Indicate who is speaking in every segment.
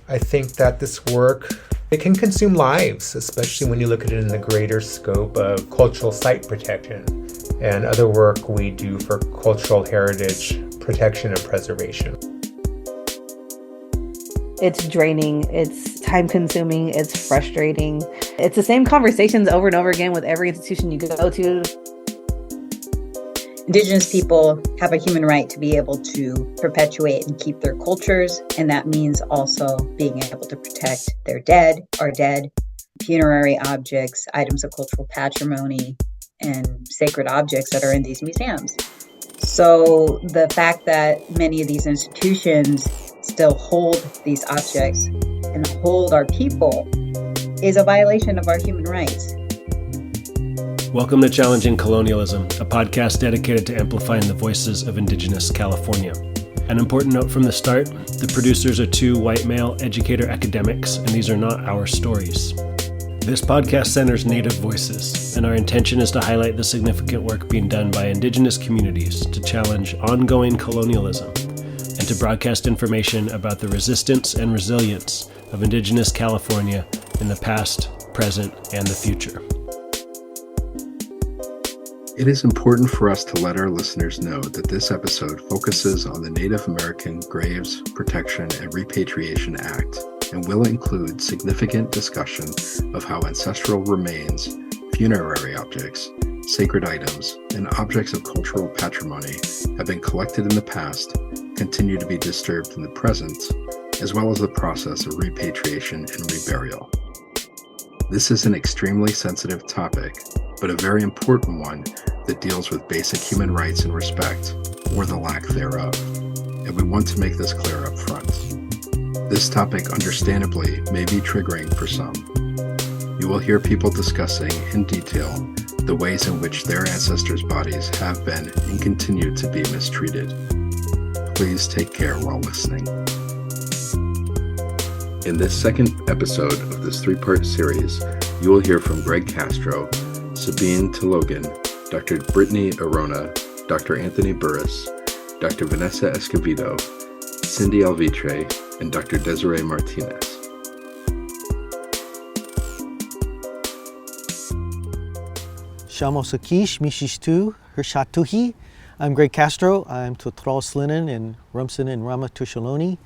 Speaker 1: I think that this work, it can consume lives, especially when you look at it in the greater scope of cultural site protection and other work we do for cultural heritage protection and preservation.
Speaker 2: It's draining, it's time consuming, it's frustrating. It's the same conversations over and over again with every institution you go to.
Speaker 3: Indigenous people have a human right to be able to perpetuate and keep their cultures, and that means also being able to protect their dead, our dead, funerary objects, items of cultural patrimony, and sacred objects that are in these museums. So the fact that many of these institutions still hold these objects and hold our people is a violation of our human rights.
Speaker 4: Welcome to Challenging Colonialism, a podcast dedicated to amplifying the voices of Indigenous California. An important note from the start, the producers are two white male educator academics, and these are not our stories. This podcast centers Native voices, and our intention is to highlight the significant work being done by Indigenous communities to challenge ongoing colonialism and to broadcast information about the resistance and resilience of Indigenous California in the past, present, and the future.
Speaker 5: It is important for us to let our listeners know that this episode focuses on the Native American Graves Protection and Repatriation Act and will include significant discussion of how ancestral remains, funerary objects, sacred items, and objects of cultural patrimony have been collected in the past, continue to be disturbed in the present, as well as the process of repatriation and reburial. This is an extremely sensitive topic, but a very important one that deals with basic human rights and respect, or the lack thereof, and we want to make this clear up front. This topic, understandably, may be triggering for some. You will hear people discussing in detail the ways in which their ancestors' bodies have been and continue to be mistreated. Please take care while listening. In this second episode of this three-part series, you will hear from Greg Castro, Sabine Tologan, Dr. Brittany Arona, Dr. Anthony Burris, Dr. Vanessa Escovedo, Cindy Alvitre, and Dr. Desiree Martinez.
Speaker 6: Shamosakish Mishistu Hirshatuhi. I'm Greg Castro. I'm Tutral Slinen and Rumson and Ramatushaloni,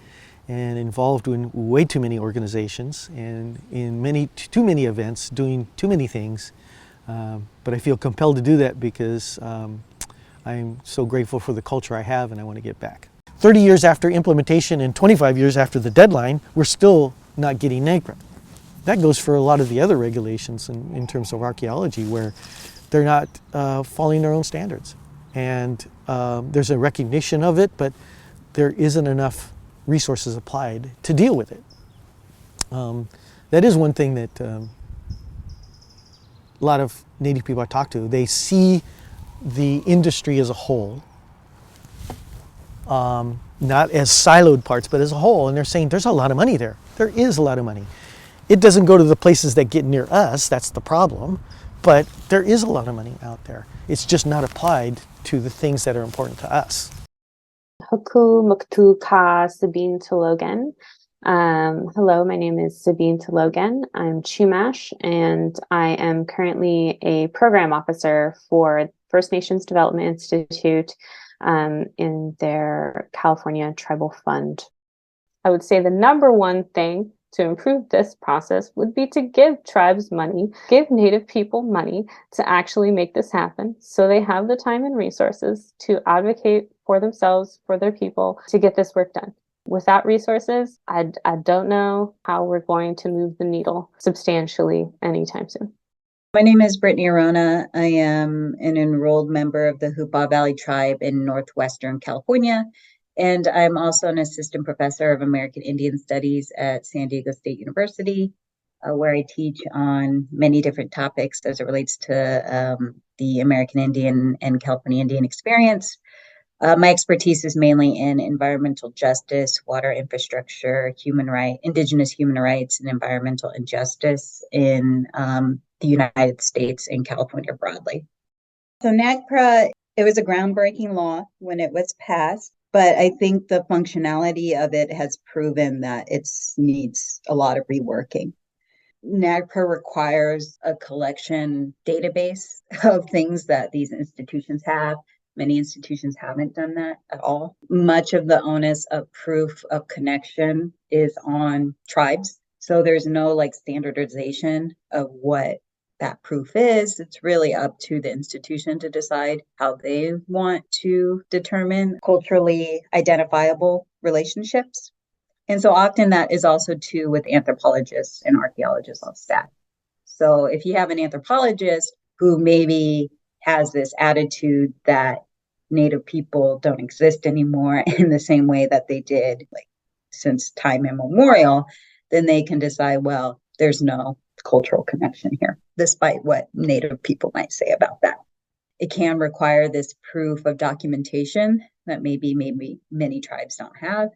Speaker 6: and involved in way too many organizations and in too many events, doing too many things. But I feel compelled to do that because I'm so grateful for the culture I have and I want to get back. 30 years after implementation and 25 years after the deadline, we're still not getting NAGPRA. That goes for a lot of the other regulations in terms of archaeology where they're not following their own standards. And there's a recognition of it, but there isn't enough resources applied to deal with it. That is one thing that a lot of Native people I talk to, they see the industry as a whole, not as siloed parts, but as a whole, and they're saying there's a lot of money there. There is a lot of money. It doesn't go to the places that get near us, that's the problem, but there is a lot of money out there. It's just not applied to the things that are important to us.
Speaker 7: Hoku Muktu Ka Sabine Tologan. Hello, my name is Sabine Tologan. I'm Chumash, and I am currently a program officer for First Nations Development Institute in their California Tribal Fund. I would say the number one thing to improve this process would be to give tribes money, give Native people money to actually make this happen so they have the time and resources to advocate for themselves, for their people, to get this work done. Without resources, I don't know how we're going to move the needle substantially anytime soon.
Speaker 3: My name is Brittany Arona. I am an enrolled member of the Hoopa Valley Tribe in Northwestern California, and I'm also an assistant professor of American Indian Studies at San Diego State University, where I teach on many different topics as it relates to the American Indian and California Indian experience. My expertise is mainly in environmental justice, water infrastructure, indigenous human rights, and environmental injustice in the United States and California broadly. So NAGPRA, it was a groundbreaking law when it was passed. But I think the functionality of it has proven that it needs a lot of reworking. NAGPRA requires a collection database of things that these institutions have. Many institutions haven't done that at all. Much of the onus of proof of connection is on tribes. So there's no like standardization of what that proof is. It's really up to the institution to decide how they want to determine culturally identifiable relationships. And so often that is also true with anthropologists and archaeologists on staff. So if you have an anthropologist who maybe has this attitude that Native people don't exist anymore in the same way that they did like since time immemorial, then they can decide, well, there's no cultural connection here, despite what Native people might say about that. It can require this proof of documentation that maybe many tribes don't have.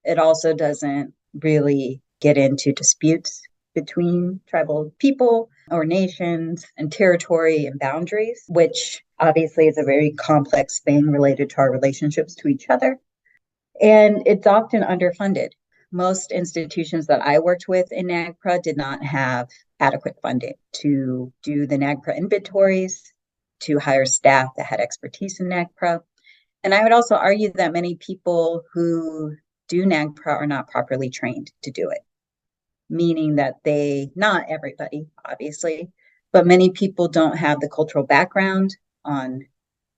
Speaker 3: It also doesn't really get into disputes between tribal people or nations and territory and boundaries, which obviously is a very complex thing related to our relationships to each other. And it's often underfunded. Most institutions that I worked with in NAGPRA did not have adequate funding to do the NAGPRA inventories, to hire staff that had expertise in NAGPRA. And I would also argue that many people who do NAGPRA are not properly trained to do it, meaning that not everybody, obviously, but many people don't have the cultural background on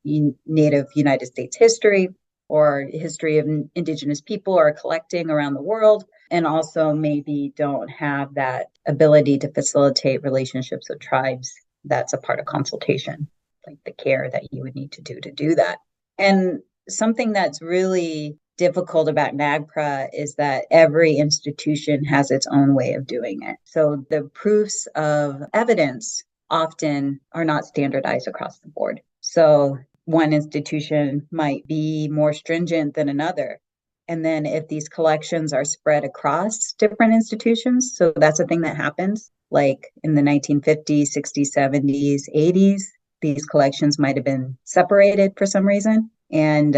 Speaker 3: Native United States history or history of Indigenous people or collecting around the world, and also maybe don't have that ability to facilitate relationships with tribes. That's a part of consultation, like the care that you would need to do that. And something that's really difficult about NAGPRA is that every institution has its own way of doing it. So the proofs of evidence often are not standardized across the board. So one institution might be more stringent than another. And then if these collections are spread across different institutions, so that's a thing that happens, like in the 1950s, 60s, 70s, 80s, these collections might have been separated for some reason. And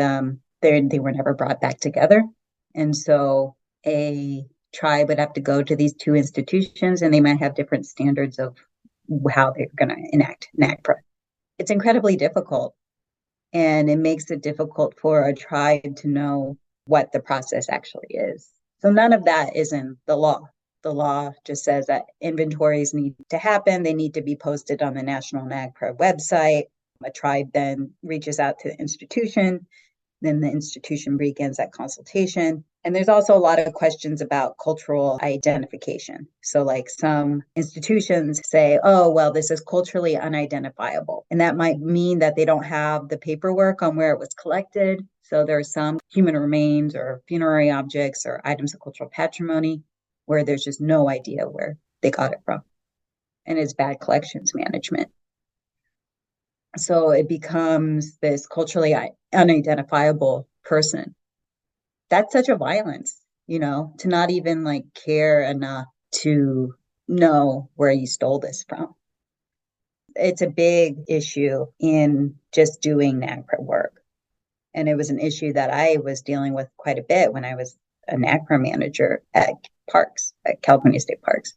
Speaker 3: they were never brought back together. And so a tribe would have to go to these two institutions and they might have different standards of how they're going to enact NAGPRA. It's incredibly difficult. And it makes it difficult for a tribe to know what the process actually is. So none of that is in the law. The law just says that inventories need to happen. They need to be posted on the National NAGPRA website. A tribe then reaches out to the institution. Then the institution begins that consultation. And there's also a lot of questions about cultural identification. So like some institutions say, oh, well, this is culturally unidentifiable. And that might mean that they don't have the paperwork on where it was collected. So there are some human remains or funerary objects or items of cultural patrimony where there's just no idea where they got it from. And it's bad collections management. So it becomes this culturally unidentifiable person. That's such a violence, to not even like care enough to know where you stole this from. It's a big issue in just doing NAGPRA work. And it was an issue that I was dealing with quite a bit when I was a NAGPRA manager at parks, at California State Parks.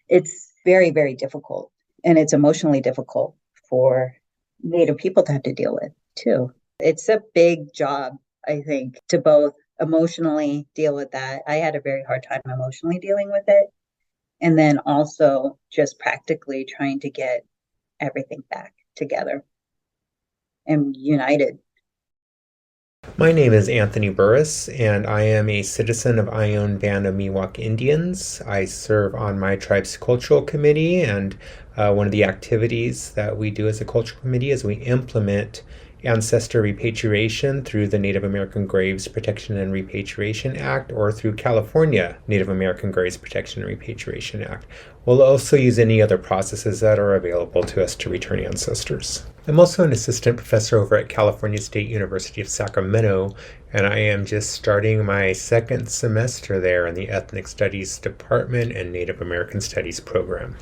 Speaker 3: It's very, very difficult. And it's emotionally difficult for Native people to have to deal with too. It's a big job, I think, to both emotionally deal with that. I had a very hard time emotionally dealing with it. And then also just practically trying to get everything back together and united.
Speaker 1: My name is Anthony Burris, and I am a citizen of Ione Band of Miwok Indians. I serve on my tribe's cultural committee, and one of the activities that we do as a cultural committee is we implement ancestor repatriation through the Native American Graves Protection and Repatriation Act, or through California Native American Graves Protection and Repatriation Act. We'll also use any other processes that are available to us to return ancestors. I'm also an assistant professor over at California State University of Sacramento, and I am just starting my second semester there in the Ethnic Studies Department and Native American Studies program.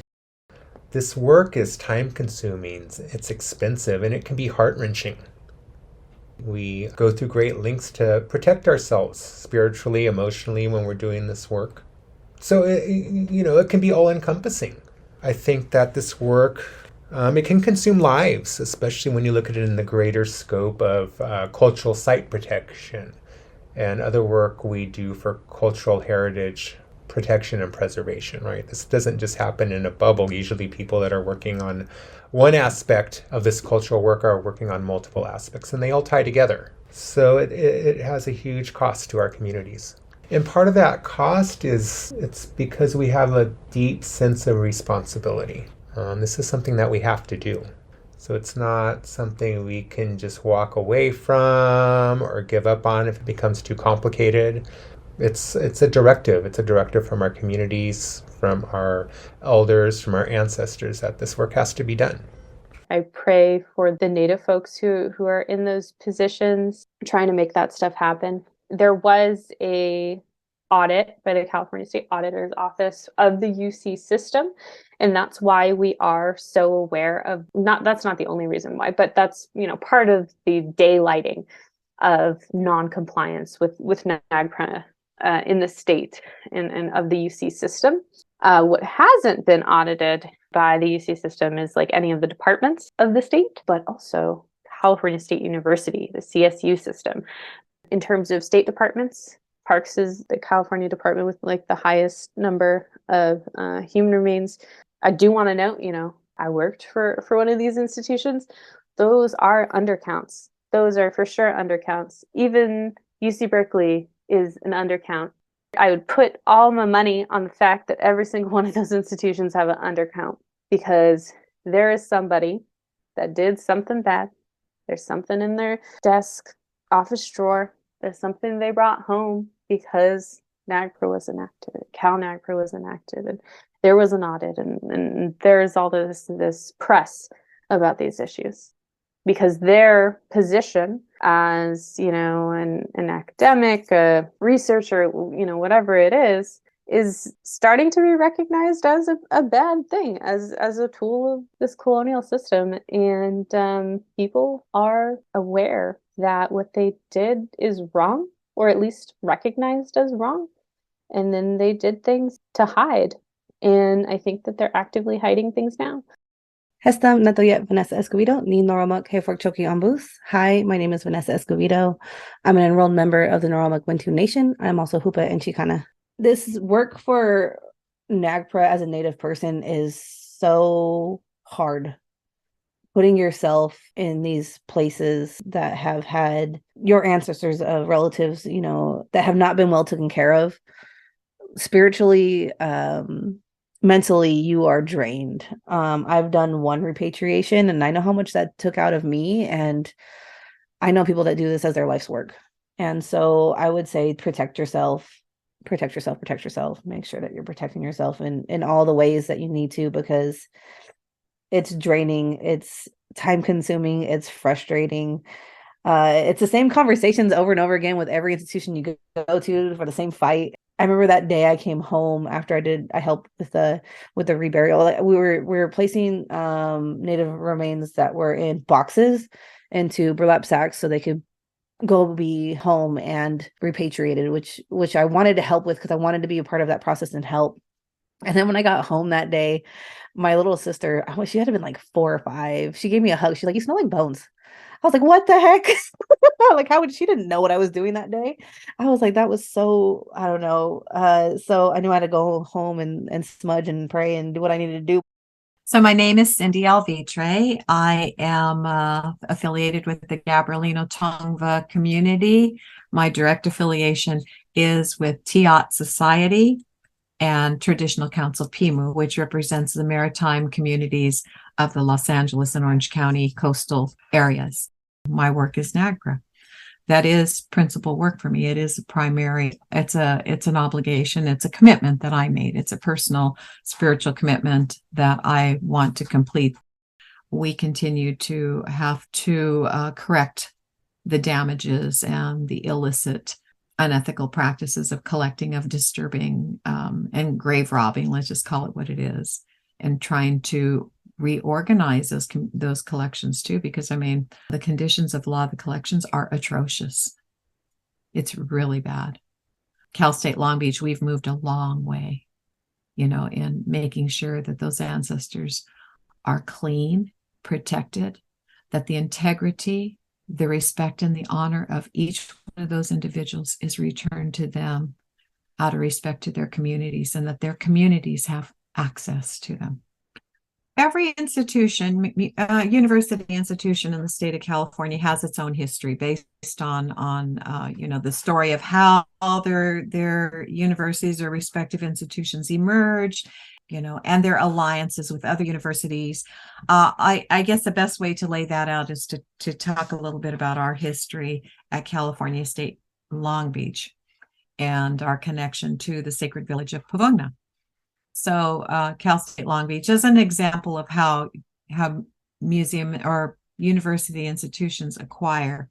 Speaker 1: This work is time-consuming, it's expensive, and it can be heart-wrenching. We go through great lengths to protect ourselves spiritually, emotionally when we're doing this work. So, it can be all-encompassing. I think that this work, it can consume lives, especially when you look at it in the greater scope of cultural site protection and other work we do for cultural heritage protection and preservation, right? This doesn't just happen in a bubble. Usually people that are working on one aspect of this cultural work are working on multiple aspects, and they all tie together. So it has a huge cost to our communities. And part of that cost is it's because we have a deep sense of responsibility. This is something that we have to do. So it's not something we can just walk away from or give up on if it becomes too complicated. It's a directive. It's a directive from our communities, from our elders, from our ancestors that this work has to be done.
Speaker 7: I pray for the Native folks who are in those positions, trying to make that stuff happen. There was a audit by the California State Auditor's Office of the UC system, and that's why we are so aware of, that's not the only reason why, but that's, part of the daylighting of non-compliance with NAGPRA in the state and of the UC system. What hasn't been audited by the UC system is like any of the departments of the state, but also California State University, the CSU system. In terms of state departments, Parks is the California department with like the highest number of human remains. I do want to note, I worked for one of these institutions. Those are undercounts. Those are for sure undercounts. Even UC Berkeley is an undercount. I would put all my money on the fact that every single one of those institutions have an undercount, because there is somebody that did something bad. There's something in their desk, office drawer. There's something they brought home because NAGPRA was enacted, Cal NAGPRA was enacted, and there was an audit, and there's all this press about these issues, because their position as, an academic, a researcher, whatever it is starting to be recognized as a bad thing, as a tool of this colonial system. And people are aware that what they did is wrong, or at least recognized as wrong. And then they did things to hide. And I think that they're actively hiding things now.
Speaker 2: Hestam Natoyet Vanessa Escobedo, Ni Noromak Hefork Choki Ambus. Hi, my name is Vanessa Escobedo. I'm an enrolled member of the Noromak Wintu Nation. I'm also Hupa and Chicana. This work for NAGPRA as a Native person is so hard. Putting yourself in these places that have had your ancestors, relatives, that have not been well taken care of. Spiritually, mentally, you are drained. I've done one repatriation, and I know how much that took out of me. And I know people that do this as their life's work. And so I would say protect yourself. Make sure that you're protecting yourself in all the ways that you need to, because it's draining, it's time consuming, it's frustrating. It's the same conversations over and over again with every institution you go to for the same fight. I remember that day I came home after I helped with the reburial. We were placing Native remains that were in boxes into burlap sacks so they could go be home and repatriated, which I wanted to help with because I wanted to be a part of that process and help. And then when I got home that day, my little sister, she had to have been like 4 or 5. She gave me a hug. She's like, "You smell like bones." I was like, "What the heck?" Like, she didn't know what I was doing that day. I was like, that was so, I don't know. So I knew I had to go home and smudge and pray and do what I needed to do.
Speaker 8: So my name is Cindy Alvitre. I am affiliated with the Gabrielino Tongva community. My direct affiliation is with Tiat Society and Traditional Council PIMU, which represents the maritime communities of the Los Angeles and Orange County coastal areas. My work is NAGPRA. That is principal work for me. It is a primary, it's an obligation, it's a commitment that I made. It's a personal spiritual commitment that I want to complete. We continue to have to correct the damages and the illicit, unethical practices of collecting, of disturbing, and grave robbing, let's just call it what it is, and trying to reorganize those collections too, because I mean, the conditions of a lot of the collections are atrocious. It's really bad. Cal State Long Beach, we've moved a long way, in making sure that those ancestors are clean, protected, that the integrity, the respect, and the honor of each one of those individuals is returned to them out of respect to their communities, and that their communities have access to them. Every institution, university institution in the state of California has its own history based on the story of how their universities or respective institutions emerged, and their alliances with other universities. I guess the best way to lay that out is to talk a little bit about our history at California State Long Beach and our connection to the sacred village of Pavungna. So Cal State Long Beach is an example of how museum or university institutions acquire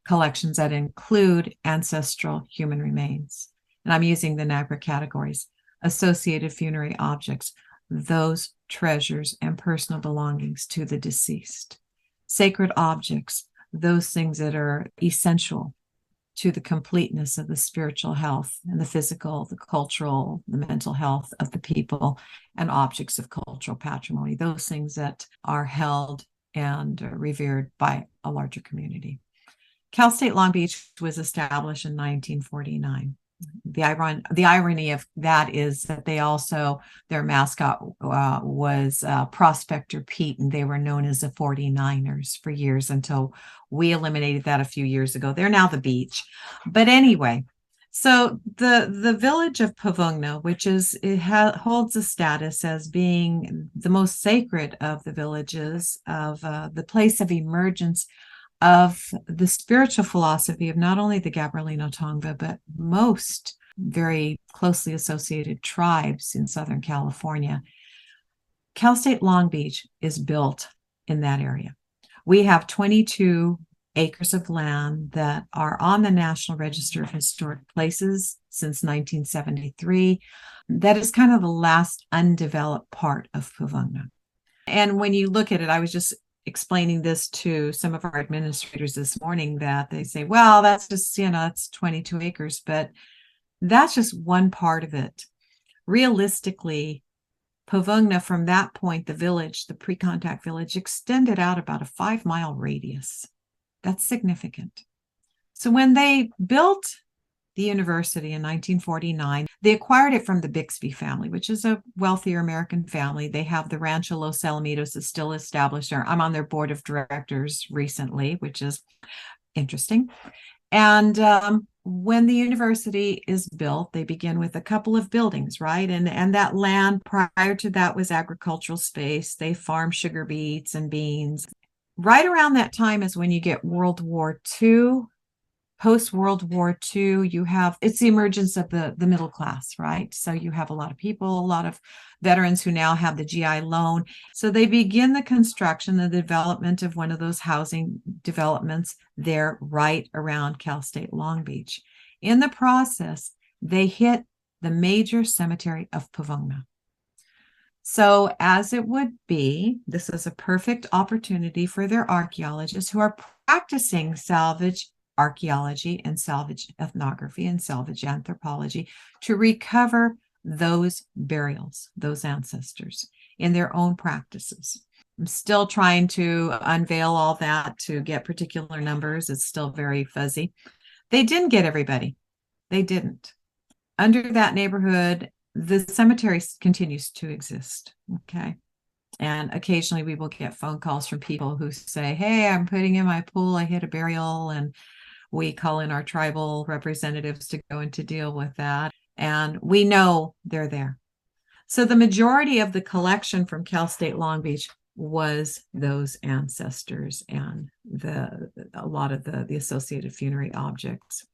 Speaker 8: collections that include ancestral human remains. And I'm using the NAGPRA categories: associated funerary objects, those treasures and personal belongings to the deceased; sacred objects, those things that are essential to the completeness of the spiritual health and the physical, the cultural, the mental health of the people; and objects of cultural patrimony, those things that are held and revered by a larger community. Cal State Long Beach was established in 1949. The irony of that is that their mascot was Prospector Pete, and they were known as the 49ers for years until we eliminated that a few years ago. They're now the beach. But anyway, so the village of Pavungna, which holds a status as being the most sacred of the villages, of the place of emergence of the spiritual philosophy of not only the Gabrielino Tongva, but most very closely associated tribes in Southern California. Cal State Long Beach is built in that area. We have 22 acres of land that are on the National Register of Historic Places since 1973. That is kind of the last undeveloped part of Pavungna. And when you look at it, I was just explaining this to some of our administrators this morning, that they say, well, that's just, it's 22 acres, but that's just one part of it. Realistically, Pavungna, from that point, the village, the pre-contact village, extended out about a 5-mile radius. That's significant. So when they built the university in 1949, they acquired it from the Bixby family, which is a wealthier American family. They have the Rancho Los Alamitos is still established there. I'm on their board of directors recently, which is interesting. And when the university is built, they begin with a couple of buildings, right? And that land prior to that was agricultural space. They farm sugar beets and beans. Right around that time is when you get World War II. Post-World War II, it's the emergence of the middle class, right? So you have a lot of people, a lot of veterans who now have the GI loan. So they begin the construction, the development of one of those housing developments there right around Cal State Long Beach. In the process, they hit the major cemetery of Pavungna. So as it would be, this is a perfect opportunity for their archaeologists who are practicing salvage archaeology and salvage ethnography and salvage anthropology to recover those burials, those ancestors in their own practices. I'm still trying to unveil all that to get particular numbers. It's still very fuzzy. They didn't get everybody. They didn't. Under that neighborhood, the cemetery continues to exist. Okay. And occasionally we will get phone calls from people who say, hey, I'm putting in my pool, I hit a burial, and we call in our tribal representatives to go and to deal with that. And we know they're there. So the majority of the collection from Cal State Long Beach was those ancestors and a lot of the associated funerary objects.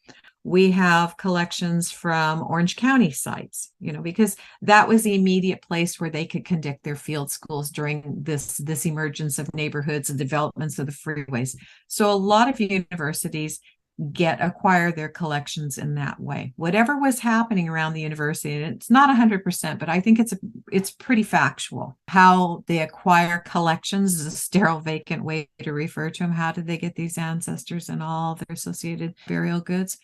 Speaker 8: We have collections from Orange County sites, because that was the immediate place where they could conduct their field schools during this emergence of neighborhoods and developments of the freeways. So a lot of universities acquire their collections in that way. Whatever was happening around the university, and it's not 100%, but I think it's pretty factual. How they acquire collections is a sterile, vacant way to refer to them. How did they get these ancestors and all their associated burial goods?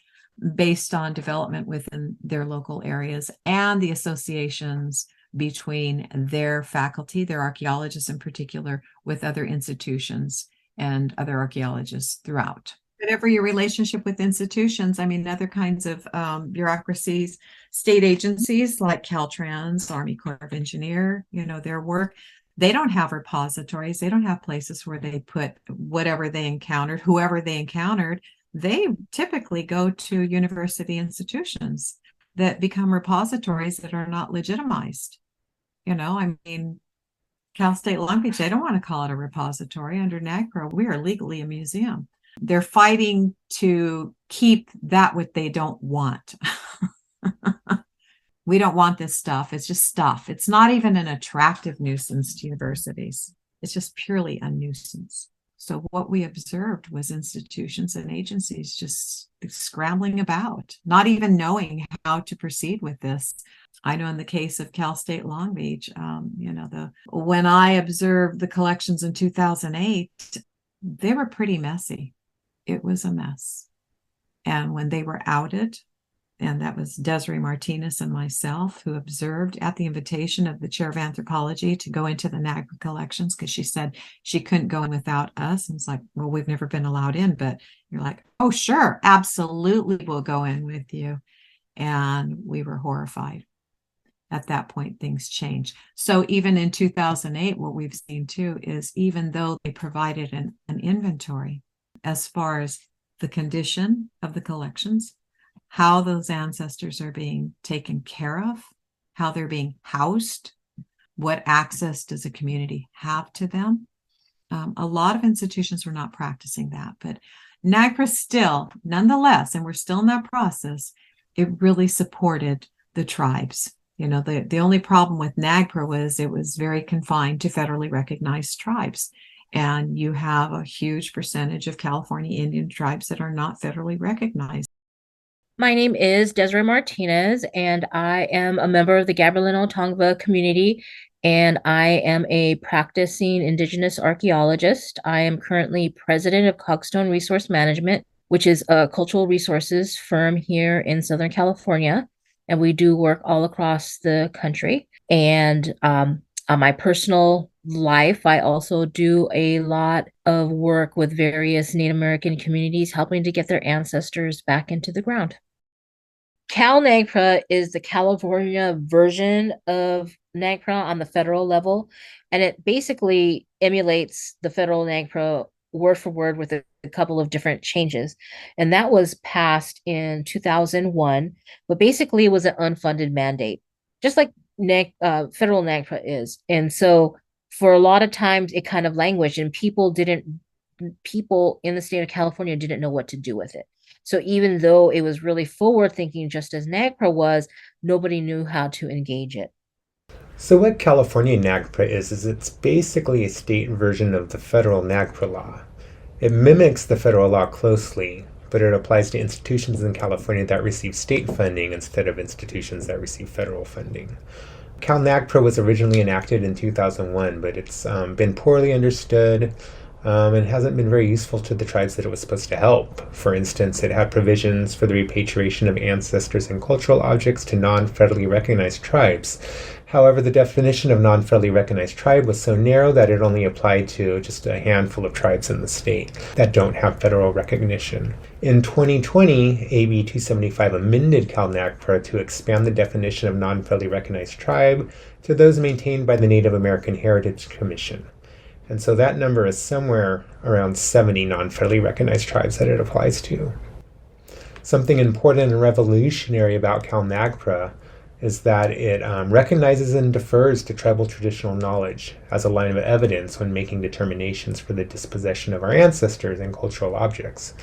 Speaker 8: Based on development within their local areas and the associations between their faculty, their archaeologists in particular, with other institutions and other archaeologists throughout. Whatever your relationship with institutions, I mean, other kinds of bureaucracies, state agencies like Caltrans, Army Corps of Engineer, their work, they don't have repositories. They don't have places where they put whatever they encountered, whoever they encountered. They typically go to university institutions that become repositories that are not legitimized. I mean, Cal State Long Beach, they don't want to call it a repository. Under NAGPRA, we are legally a museum. They're fighting to keep that what they don't want. We don't want this stuff. It's just stuff. It's not even an attractive nuisance to universities. It's just purely a nuisance. So what we observed was institutions and agencies just scrambling about, not even knowing how to proceed with this. I know in the case of Cal State Long Beach, when I observed the collections in 2008, they were pretty messy. It was a mess. And when they were outed, and that was Desiree Martinez and myself who observed at the invitation of the chair of anthropology to go into the NAGPRA collections, because she said she couldn't go in without us. And it's like, well, we've never been allowed in, but you're like, oh, sure, absolutely, we'll go in with you. And we were horrified. At that point, things changed. So even in 2008, what we've seen too is even though they provided an inventory as far as the condition of the collections, how those ancestors are being taken care of, how they're being housed, what access does a community have to them. A lot of institutions were not practicing that, but NAGPRA still, nonetheless, and we're still in that process, it really supported the tribes. The only problem with NAGPRA was it was very confined to federally recognized tribes. And you have a huge percentage of California Indian tribes that are not federally recognized.
Speaker 9: My name is Desiree Martinez, and I am a member of the Gabrielino Tongva community, and I am a practicing Indigenous archaeologist. I am currently president of Cogstone Resource Management, which is a cultural resources firm here in Southern California, and we do work all across the country. And on my personal life, I also do a lot of work with various Native American communities, helping to get their ancestors back into the ground. Cal NAGPRA is the California version of NAGPRA on the federal level, and it basically emulates the federal NAGPRA word for word with a couple of different changes. And that was passed in 2001, but basically it was an unfunded mandate, just like federal NAGPRA is. And so for a lot of times it kind of languished, and people in the state of California didn't know what to do with it. So even though it was really forward thinking, just as NAGPRA was, nobody knew how to engage it.
Speaker 1: So what California NAGPRA is it's basically a state version of the federal NAGPRA law. It mimics the federal law closely, but it applies to institutions in California that receive state funding instead of institutions that receive federal funding. Cal NAGPRA was originally enacted in 2001, but it's been poorly understood and hasn't been very useful to the tribes that it was supposed to help. For instance, it had provisions for the repatriation of ancestors and cultural objects to non-federally recognized tribes. However, the definition of non-federally recognized tribe was so narrow that it only applied to just a handful of tribes in the state that don't have federal recognition. In 2020, AB 275 amended Cal NAGPRA to expand the definition of non-federally recognized tribe to those maintained by the Native American Heritage Commission. And so that number is somewhere around 70 non-federally recognized tribes that it applies to. Something important and revolutionary about Cal NAGPRA is that it recognizes and defers to tribal traditional knowledge as a line of evidence when making determinations for the dispossession of our ancestors and cultural objects.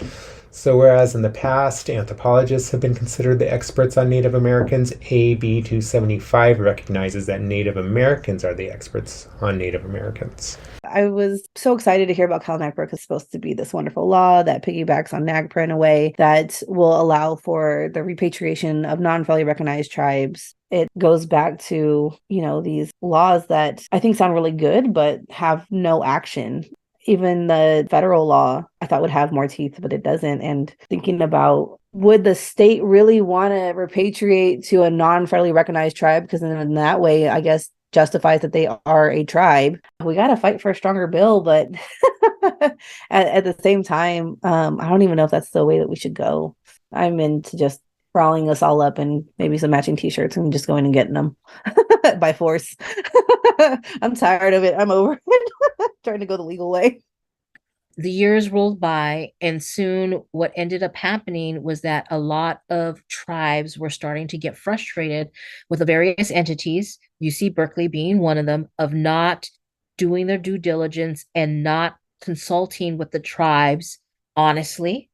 Speaker 1: So whereas in the past, anthropologists have been considered the experts on Native Americans, AB275 recognizes that Native Americans are the experts on Native Americans.
Speaker 2: I was so excited to hear about Cal NAGPRA because it's supposed to be this wonderful law that piggybacks on NAGPRA in a way that will allow for the repatriation of non-federally recognized tribes. It goes back to, these laws that I think sound really good, but have no action. Even the federal law, I thought would have more teeth, but it doesn't. And thinking about, would the state really want to repatriate to a non-federally recognized tribe? Because then in that way, I guess, justifies that they are a tribe. We got to fight for a stronger bill, but at the same time, I don't even know if that's the way that we should go. I'm into just rolling us all up and maybe some matching t-shirts and just going and getting them by force. I'm tired of it. I'm over it. Trying to go the legal way.
Speaker 9: The years rolled by, and soon what ended up happening was that a lot of tribes were starting to get frustrated with the various entities, UC Berkeley being one of them, of not doing their due diligence and not consulting with the tribes honestly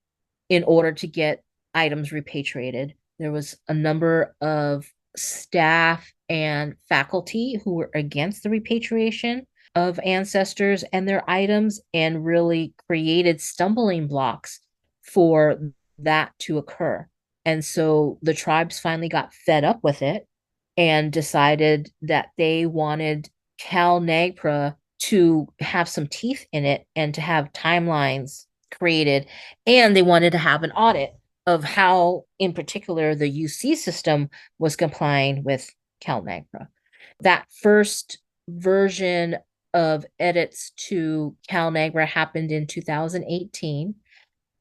Speaker 9: in order to get items repatriated. There was a number of staff and faculty who were against the repatriation of ancestors and their items, and really created stumbling blocks for that to occur. And so the tribes finally got fed up with it and decided that they wanted Cal NAGPRA to have some teeth in it and to have timelines created. And they wanted to have an audit of how, in particular, the UC system was complying with Cal NAGPRA. That first version of edits to Cal NAGPRA happened in 2018.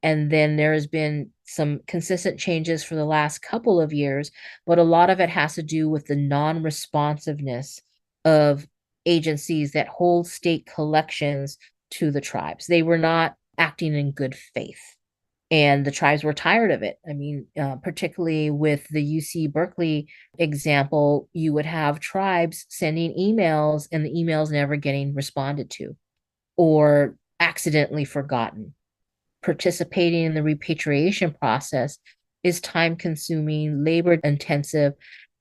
Speaker 9: And then there has been some consistent changes for the last couple of years, but a lot of it has to do with the non-responsiveness of agencies that hold state collections to the tribes. They were not acting in good faith. And the tribes were tired of it. I mean, particularly with the UC Berkeley example, you would have tribes sending emails and the emails never getting responded to or accidentally forgotten. Participating in the repatriation process is time-consuming, labor-intensive,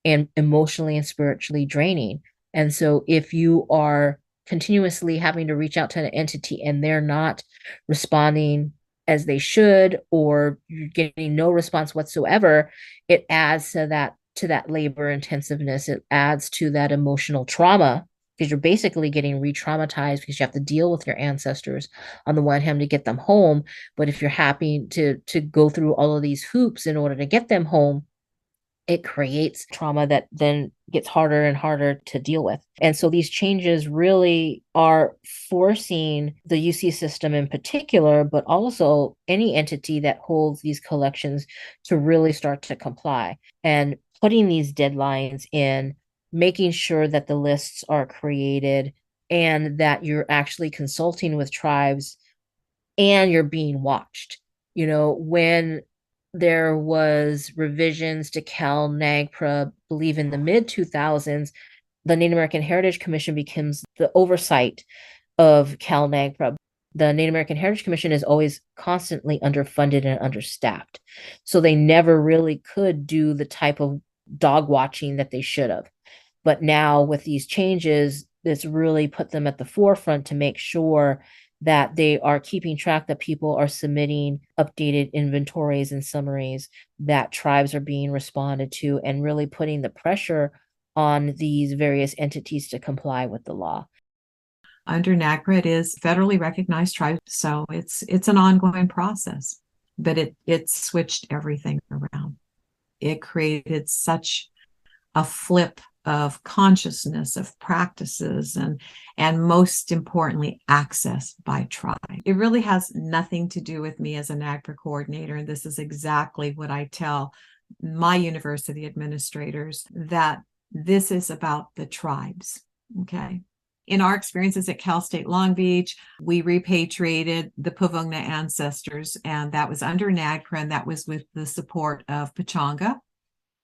Speaker 9: and emotionally and spiritually draining. And so if you are continuously having to reach out to an entity and they're not responding as they should, or you're getting no response whatsoever, it adds to that labor intensiveness. It adds to that emotional trauma, because you're basically getting re-traumatized because you have to deal with your ancestors on the one hand to get them home. But if you're happy to go through all of these hoops in order to get them home, it creates trauma that then gets harder and harder to deal with. And so these changes really are forcing the UC system in particular, but also any entity that holds these collections, to really start to comply and putting these deadlines in, making sure that the lists are created and that you're actually consulting with tribes and you're being watched. When there was revisions to Cal NAGPRA, I believe in the mid-2000s, the Native American Heritage Commission becomes the oversight of Cal NAGPRA. The Native American Heritage Commission is always constantly underfunded and understaffed. So they never really could do the type of dog watching that they should have. But now with these changes, it's really put them at the forefront to make sure that they are keeping track that people are submitting updated inventories and summaries, that tribes are being responded to, and really putting the pressure on these various entities to comply with the law.
Speaker 8: Under NAGPRA, it is federally recognized tribes, so it's an ongoing process, but it switched everything around. It created such a flip of consciousness, of practices, and most importantly, access by tribe. It really has nothing to do with me as a NAGPRA coordinator, and this is exactly what I tell my university administrators, that this is about the tribes, okay? In our experiences at Cal State Long Beach, we repatriated the Puvungna ancestors, and that was under NAGPRA, and that was with the support of Pechanga,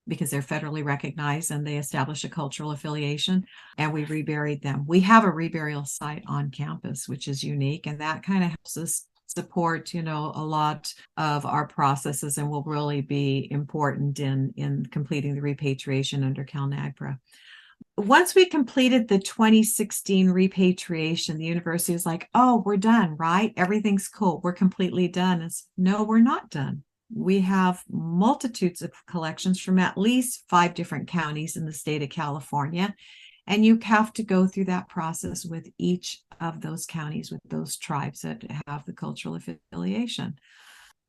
Speaker 8: because they're federally recognized and they establish a cultural affiliation, and we reburied them. We have a reburial site on campus, which is unique, and that kind of helps us support, a lot of our processes and will really be important in completing the repatriation under CalNAGPRA. Once we completed the 2016 repatriation, the university was like, oh, we're done, right? Everything's cool. We're completely done. No, we're not done. We have multitudes of collections from at least 5 different counties in the state of California. And you have to go through that process with each of those counties, with those tribes that have the cultural affiliation.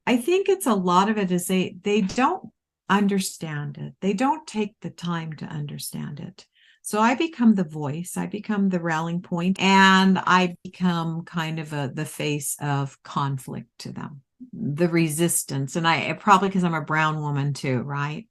Speaker 8: I think it's a lot of it is they don't understand it. They don't take the time to understand it. So I become the voice, I become the rallying point, and I become kind of the face of conflict to them, the resistance. And I probably because I'm a brown woman too, right?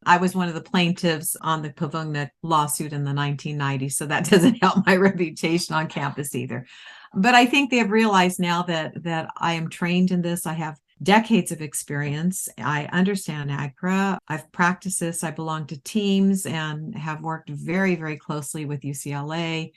Speaker 8: I was one of the plaintiffs on the Pavungna lawsuit in the 1990s, so that doesn't help my reputation on campus either. But I think they have realized now that I am trained in this. I have decades of experience. I understand NAGPRA. I've practiced this. I belong to teams and have worked very, very closely with UCLA,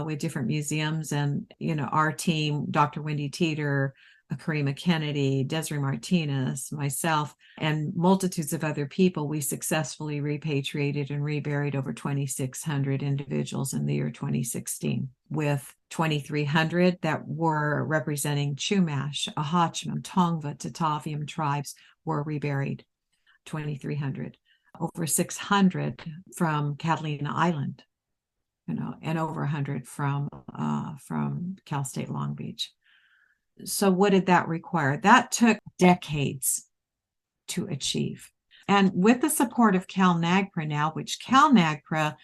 Speaker 8: with different museums. And, our team, Dr. Wendy Teeter, Karima Kennedy, Desiree Martinez, myself, and multitudes of other people, we successfully repatriated and reburied over 2,600 individuals in the year 2016, with 2,300 that were representing Chumash, Ahacham, Tongva, Tataviam tribes were reburied, 2,300. Over 600 from Catalina Island, and over 100 from Cal State Long Beach. So what did that require? That took decades to achieve. And with the support of CalNAGPRA now, which CalNAGPRA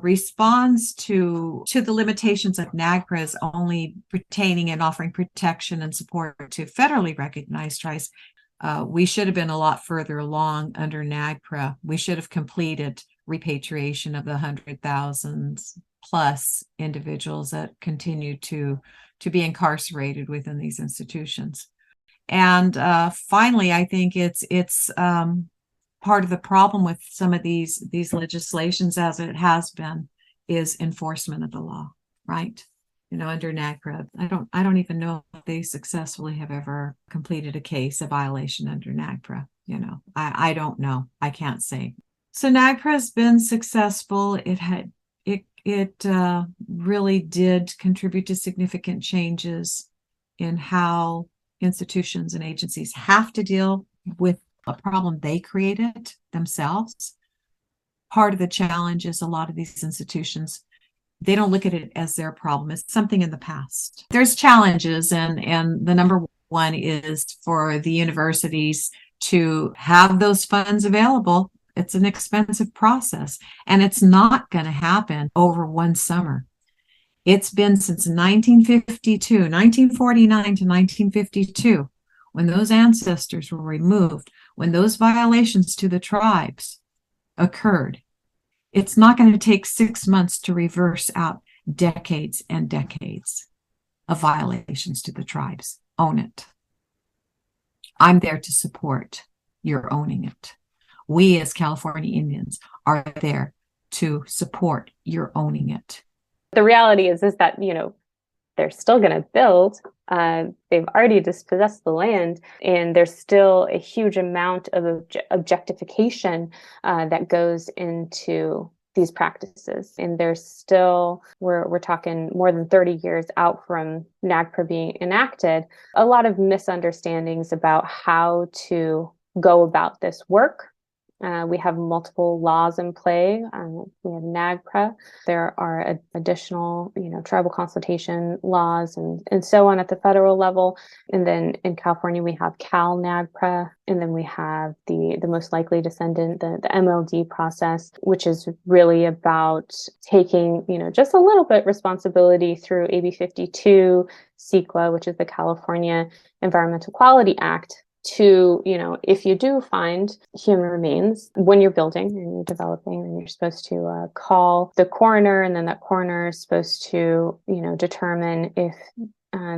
Speaker 8: responds to the limitations of NAGPRA as only pertaining and offering protection and support to federally recognized tribes, we should have been a lot further along under NAGPRA. We should have completed repatriation of the 100,000 plus individuals that continue to be incarcerated within these institutions. And finally, I think it's part of the problem with some of these legislations, as it has been, is enforcement of the law, right? Under NAGPRA, I don't even know if they successfully have ever completed a case, a violation under NAGPRA. I don't know. I can't say. So NAGPRA has been successful. It really did contribute to significant changes in how institutions and agencies have to deal with a problem they created themselves. Part of the challenge is a lot of these institutions, they don't look at it as their problem. It's something in the past. There's challenges, and the number one is for the universities to have those funds available. It's an expensive process, and it's not going to happen over one summer. It's been since 1949 to 1952, when those ancestors were removed, when those violations to the tribes occurred. It's not going to take 6 months to reverse out decades and decades of violations to the tribes. Own it. I'm there to support your owning it. We as California Indians are there to support your owning it.
Speaker 7: The reality is that, they're still going to build. They've already dispossessed the land, and there's still a huge amount of objectification that goes into these practices. And there's still, we're talking more than 30 years out from NAGPRA being enacted, a lot of misunderstandings about how to go about this work. We have multiple laws in play. We have NAGPRA. There are additional, tribal consultation laws and so on at the federal level. And then in California, we have CalNAGPRA. And then we have the most likely descendant, the MLD process, which is really about taking, just a little bit responsibility through AB 52, CEQA, which is the California Environmental Quality Act, to, if you do find human remains when you're building and you're developing, then you're supposed to call the coroner, and then that coroner is supposed to, determine if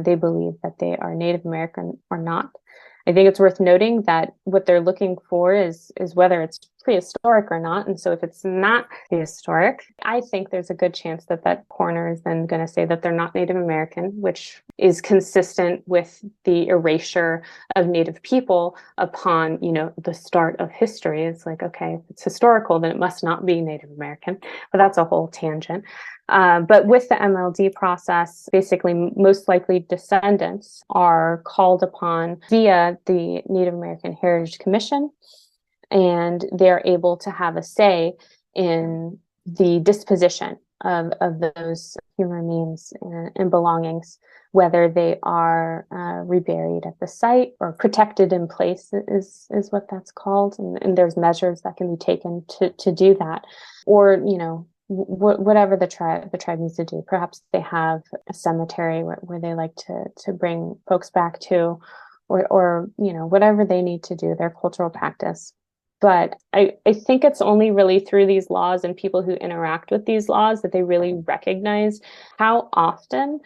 Speaker 7: they believe that they are Native American or not. I think it's worth noting that what they're looking for is whether it's prehistoric or not. And so if it's not prehistoric, I think there's a good chance that that coroner is then going to say that they're not Native American, which is consistent with the erasure of Native people upon, the start of history. It's like, okay, if it's historical, then it must not be Native American. But that's a whole tangent. But with the MLD process, basically, most likely descendants are called upon via the Native American Heritage Commission, and they're able to have a say in the disposition of those human remains and belongings, whether they are reburied at the site or protected in place is what that's called. And there's measures that can be taken to do that. Or, whatever the tribe needs to do. Perhaps they have a cemetery where they like to bring folks back to, or whatever they need to do, their cultural practice. But I think it's only really through these laws and people who interact with these laws that they really recognize how often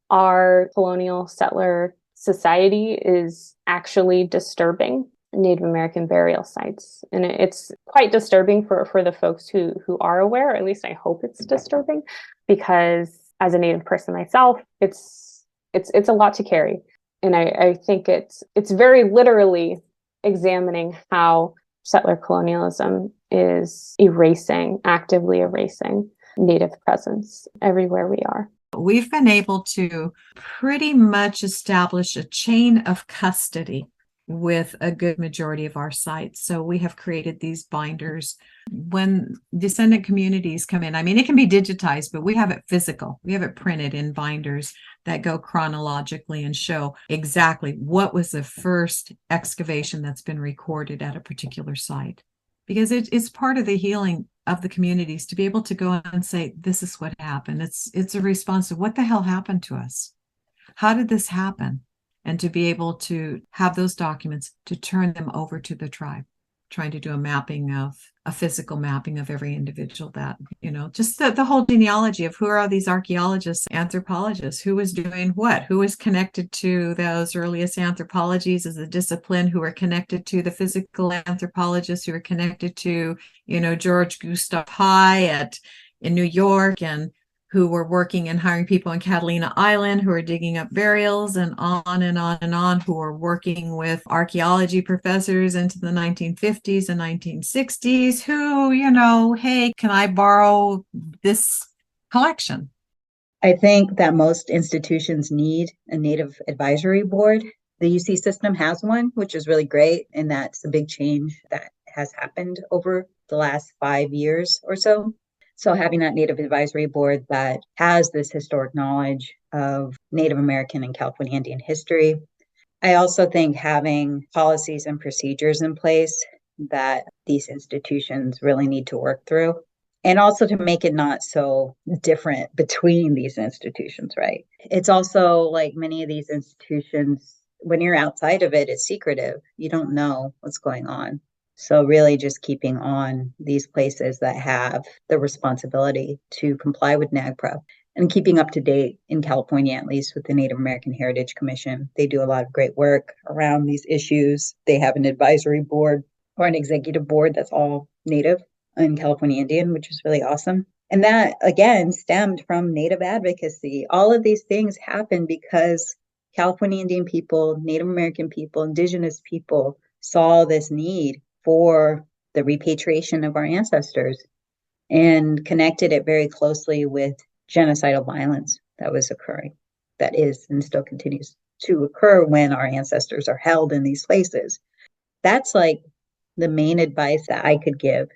Speaker 7: our colonial settler society is actually disturbing Native American burial sites. And it's quite disturbing for the folks who are aware, or at least I hope it's disturbing, because as a Native person myself, it's a lot to carry. And I think it's very literally examining how settler colonialism is actively erasing Native presence everywhere we are.
Speaker 8: We've been able to pretty much establish a chain of custody with a good majority of our sites. So we have created these binders. When descendant communities come in, it can be digitized, but we have it physical. We have it printed in binders that go chronologically and show exactly what was the first excavation that's been recorded at a particular site. Because it's part of the healing of the communities to be able to go and say, this is what happened. It's a response to what the hell happened to us? How did this happen? And to be able to have those documents to turn them over to the tribe, trying to do a physical mapping of every individual that, just the whole genealogy of who are these archaeologists, anthropologists, who was doing what, who was connected to those earliest anthropologies as a discipline, who are connected to the physical anthropologists, who are connected to, George Gustav High in New York, and who were working and hiring people on Catalina Island, who are digging up burials, and on and on and on, who are working with archaeology professors into the 1950s and 1960s, who, hey, can I borrow this collection?
Speaker 3: I think that most institutions need a Native advisory board. The UC system has one, which is really great. And that's a big change that has happened over the last 5 years or so. So having that Native advisory board that has this historic knowledge of Native American and California Indian history. I also think having policies and procedures in place that these institutions really need to work through, and also to make it not so different between these institutions, right? It's also like many of these institutions, when you're outside of it, it's secretive. You don't know what's going on. So really just keeping on these places that have the responsibility to comply with NAGPRA and keeping up to date in California, at least with the Native American Heritage Commission. They do a lot of great work around these issues. They have an advisory board or an executive board that's all Native and California Indian, which is really awesome. And that, again, stemmed from Native advocacy. All of these things happen because California Indian people, Native American people, Indigenous people saw this need for the repatriation of our ancestors and connected it very closely with genocidal violence that was occurring, that is and still continues to occur when our ancestors are held in these places. That's like the main advice that I could give.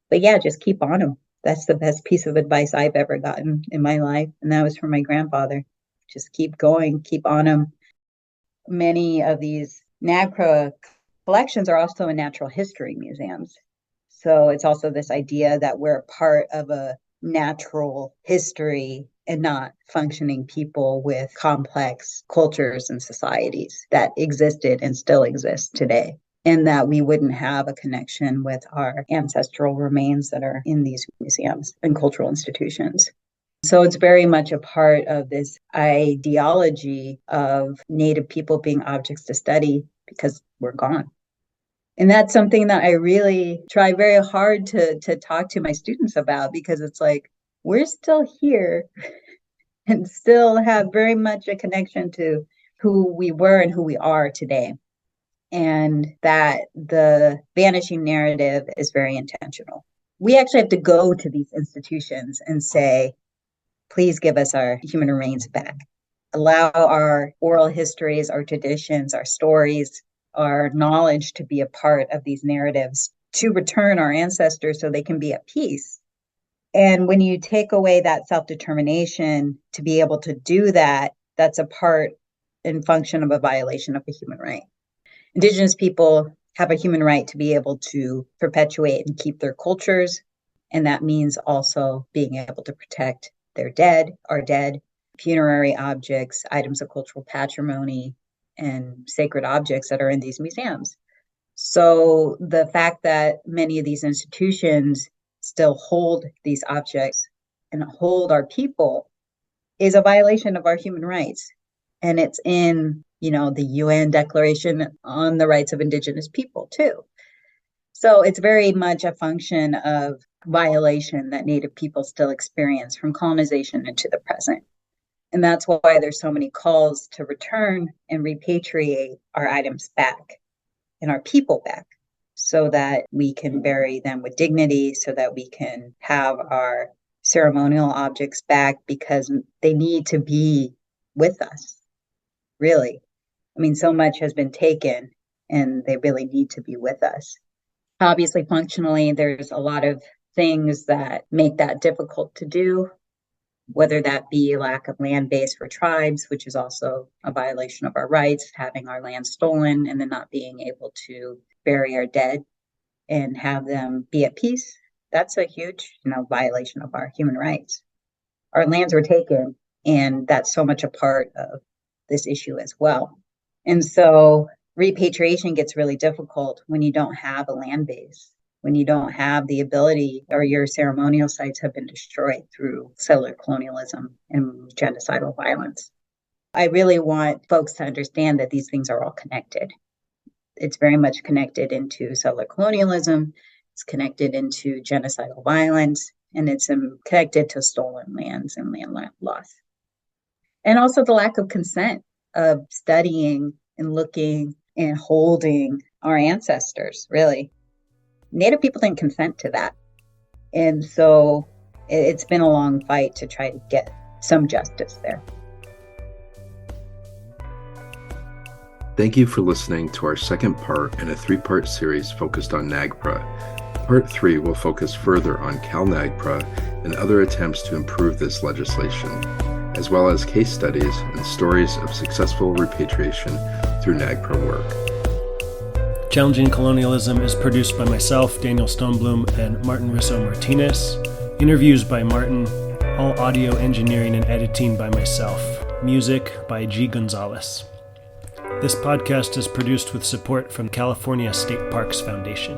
Speaker 3: But yeah, just keep on them. That's the best piece of advice I've ever gotten in my life. And that was from my grandfather. Just keep going, keep on them. Many of these NAGPRA collections are also in natural history museums. So it's also this idea that we're part of a natural history and not functioning people with complex cultures and societies that existed and still exist today. And that we wouldn't have a connection with our ancestral remains that are in these museums and cultural institutions. So it's very much a part of this ideology of Native people being objects to study because we're gone. And that's something that I really try very hard to talk to my students about, because it's like, we're still here and still have very much a connection to who we were and who we are today. And that the vanishing narrative is very intentional. We actually have to go to these institutions and say, please give us our human remains back. Allow our oral histories, our traditions, our stories, our knowledge to be a part of these narratives, to return our ancestors so they can be at peace. And when you take away that self-determination to be able to do that, that's a part and function of a violation of a human right. Indigenous people have a human right to be able to perpetuate and keep their cultures. And that means also being able to protect their dead, our dead, funerary objects, items of cultural patrimony, and sacred objects that are in these museums. So the fact that many of these institutions still hold these objects and hold our people is a violation of our human rights. And it's in, the UN Declaration on the Rights of Indigenous People too. So it's very much a function of violation that Native people still experience from colonization into the present. And that's why there's so many calls to return and repatriate our items back and our people back, so that we can bury them with dignity, so that we can have our ceremonial objects back, because they need to be with us, really. I mean, so much has been taken and they really need to be with us. Obviously, functionally, there's a lot of things that make that difficult to do, whether that be lack of land base for tribes, which is also a violation of our rights, having our land stolen and then not being able to bury our dead and have them be at peace. That's a huge, violation of our human rights. Our lands were taken, and that's so much a part of this issue as well. And so repatriation gets really difficult when you don't have a land base, when you don't have the ability, or your ceremonial sites have been destroyed through settler colonialism and genocidal violence. I really want folks to understand that these things are all connected. It's very much connected into settler colonialism, it's connected into genocidal violence, and it's connected to stolen lands and land loss. And also the lack of consent of studying and looking and holding our ancestors, really. Native people didn't consent to that. And so it's been a long fight to try to get some justice there.
Speaker 5: Thank you for listening to our second part in a 3-part series focused on NAGPRA. Part 3 will focus further on Cal-NAGPRA and other attempts to improve this legislation, as well as case studies and stories of successful repatriation through NAGPRA work.
Speaker 4: Challenging Colonialism is produced by myself, Daniel Stoneblum, and Martin Risso-Martinez. Interviews by Martin. All audio engineering and editing by myself. Music by G. Gonzalez. This podcast is produced with support from California State Parks Foundation.